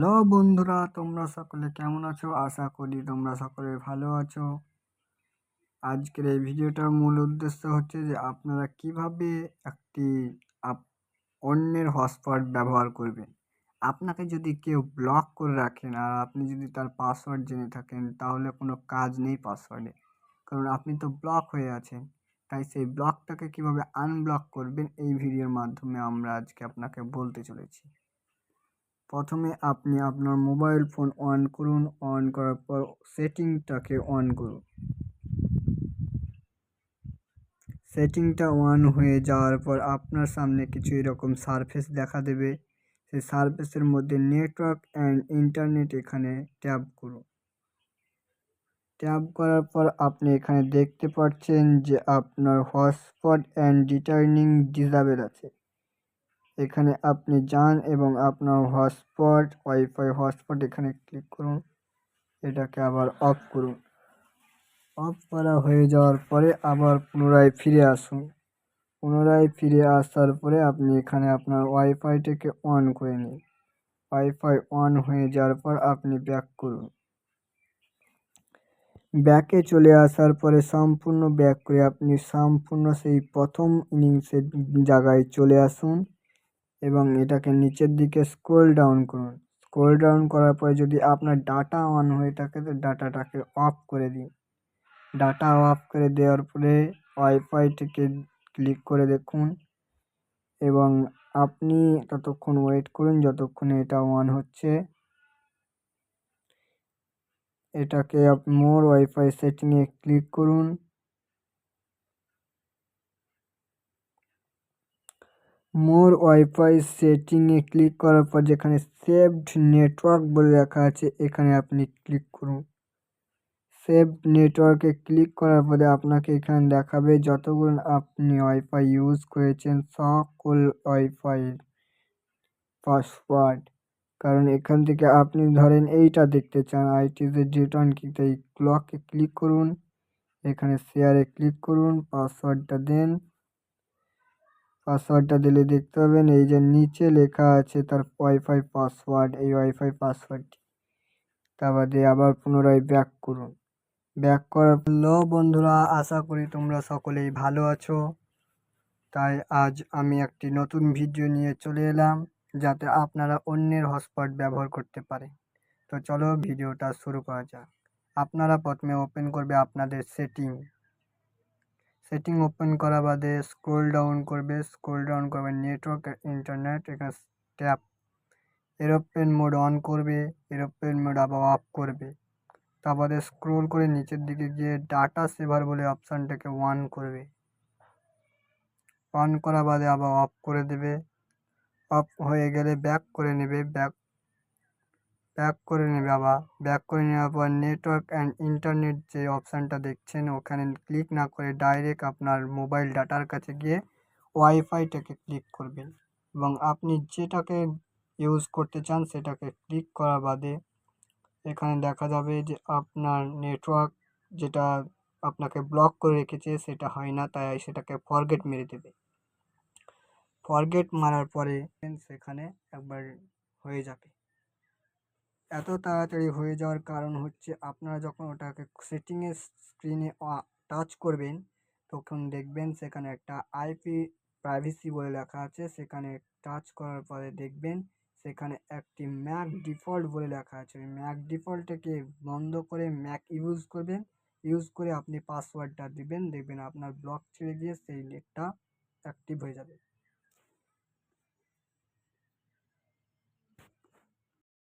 Hello বন্ধুরা, তোমরা সকলে কেমন আছো? আশা করি তোমরা সকলে ভালো আছো। আজকের এই ভিডিওটার মূল উদ্দেশ্য হচ্ছে যে আপনারা কিভাবে একটি অন্যের হটস্পট ব্যবহার করবেন। আপনাকে যদি কেউ ব্লক করে রাখেন আর আপনি যদি তার পাসওয়ার্ড জেনে থাকেন, তাহলে কোনো কাজ নেই পাসওয়ার্ডে, কারণ আপনি তো ব্লক হয়ে আছেন। তাই সেই ব্লকটাকে কিভাবে আনব্লক করবেন, এই ভিডিওর মাধ্যমে আমরা আজকে আপনাকে বলতে চলেছি। প্রথমে আপনি আপনার মোবাইল ফোন অন করুন। অন করার পর সেটিংটাকে অন করুন। সেটিংটা অন হয়ে যাওয়ার পর আপনার সামনে কিছু এরকম সারফেস দেখা দেবে। সেই সারফেসের মধ্যে নেটওয়ার্ক অ্যান্ড ইন্টারনেট এখানে ট্যাপ করুন। ট্যাপ করার পর আপনি এখানে দেখতে পাচ্ছেন যে আপনার হটস্পট অ্যান্ড রিটার্নিং ডিসেবল আছে। এখানে আপনি যান এবং আপনার হটস্পট ওয়াইফাই হটস্পট এখানে ক্লিক করুন। এটাকে আবার অফ করুন। অফ করা হয়ে যাওয়ার পরে আবার পুনরায় ফিরে আসুন। পুনরায় ফিরে আসার পরে আপনি এখানে আপনার ওয়াইফাইটাকে অন করে নিন। ওয়াইফাই অন হয়ে যাওয়ার পর আপনি ব্যাক করুন। ব্যাকে চলে আসার পরে সম্পূর্ণ ব্যাক করে আপনি সম্পূর্ণ সেই প্রথম ইনিংসের জায়গায় চলে আসুন এবং এটাকে নিচের দিকে স্ক্রল ডাউন করুন। স্ক্রল ডাউন করার পরে যদি আপনার ডাটা অন হয়ে থাকে তো ডাটাটাকে অফ করে দিন। ডাটা অফ করে দেওয়ার পরে ওয়াইফাইটিকে ক্লিক করে দেখুন এবং আপনি ততক্ষণ ওয়েট করুন যতক্ষণে এটা অন হচ্ছে। এটাকে মোর ওয়াইফাই সেটিংয়ে ক্লিক করুন। মোর ওয়াইফাই সেটিংয়ে ক্লিক করার পর যেখানে সেভড নেটওয়ার্ক বলে লেখা আছে এখানে আপনি ক্লিক করুন। সেভ নেটওয়ার্কে ক্লিক করার পরে আপনাকে এখানে দেখাবে যতগুলো আপনি ওয়াইফাই ইউজ করেছেন সকল ওয়াইফাইয়ের পাসওয়ার্ড। কারণ এখান থেকে আপনি ধরেন এইটা দেখতে চান আইটিতে রিটার্ন কিতে এই ক্লকে ক্লিক করুন। এখানে শেয়ারে ক্লিক করুন, পাসওয়ার্ডটা দেন। পাসওয়ার্ডটা দিলে দেখতে পাবেন এই যে নিচে লেখা আছে তার ওয়াইফাই পাসওয়ার্ড, এই ওয়াইফাই পাসওয়ার্ডটি। তা বাদে আবার পুনরায় ব্যাক করুন। ব্যাক করার হ্যালো বন্ধুরা, আশা করি তোমরা সকলেই ভালো আছো। তাই আজ আমি একটি নতুন ভিডিও নিয়ে চলে এলাম যাতে আপনারা অন্যের হটস্পট ব্যবহার করতে পারেন। তো চলো ভিডিওটা শুরু করা যাক। আপনারা প্রথমে ওপেন করবে আপনাদের সেটিং ওপেন করা বাদে স্ক্রল ডাউন করবে নেটওয়ার্ক ইন্টারনেট, এখানে ট্যাপ এরোপ্লেন মোড অন করবে, এরোপ্লেন মোড আবার অফ করবে। তারপরে স্ক্রোল করে নিচের দিকে গিয়ে ডাটা সেভার বলে অপশানটাকে অন করবে। অন করা বাদে আবার অফ করে দেবে। অফ হয়ে গেলে ব্যাক করে নেবে। ব্যাক করে নেওয়ার পর নেটওয়ার্ক অ্যান্ড ইন্টারনেট যে অপশানটা দেখছেন ওখানে ক্লিক না করে ডাইরেক্ট আপনার মোবাইল ডাটার কাছে গিয়ে ওয়াইফাইটাকে ক্লিক করবেন এবং আপনি যেটাকে ইউজ করতে চান সেটাকে ক্লিক করা বাদে এখানে দেখা যাবে যে আপনার নেটওয়ার্ক যেটা আপনাকে ব্লক করে রেখেছে সেটা হয় না, তাই সেটাকে ফরগেট মেরে দেবে। ফরগেট মারার পরে সেখানে একবার হয়ে যাবে। এত তাড়াতাড়ি হয়ে যাওয়ার কারণ হচ্ছে আপনারা যখন ওটাকে সেটিংয়ের স্ক্রিনে টাচ করবেন তখন দেখবেন সেখানে একটা আইপি প্রাইভেসি বলে লেখা আছে। সেখানে টাচ করার পরে দেখবেন সেখানে একটি ম্যাক ডিফল্ট বলে লেখা আছে। ওই ম্যাক ডিফল্টটাকে বন্ধ করে ম্যাক ইউজ করবেন। ইউজ করে আপনি পাসওয়ার্ডটা দিবেন, দেখবেন আপনার ব্লক ছেড়ে গিয়ে সেই নেটটা অ্যাক্টিভ হয়ে যাবে।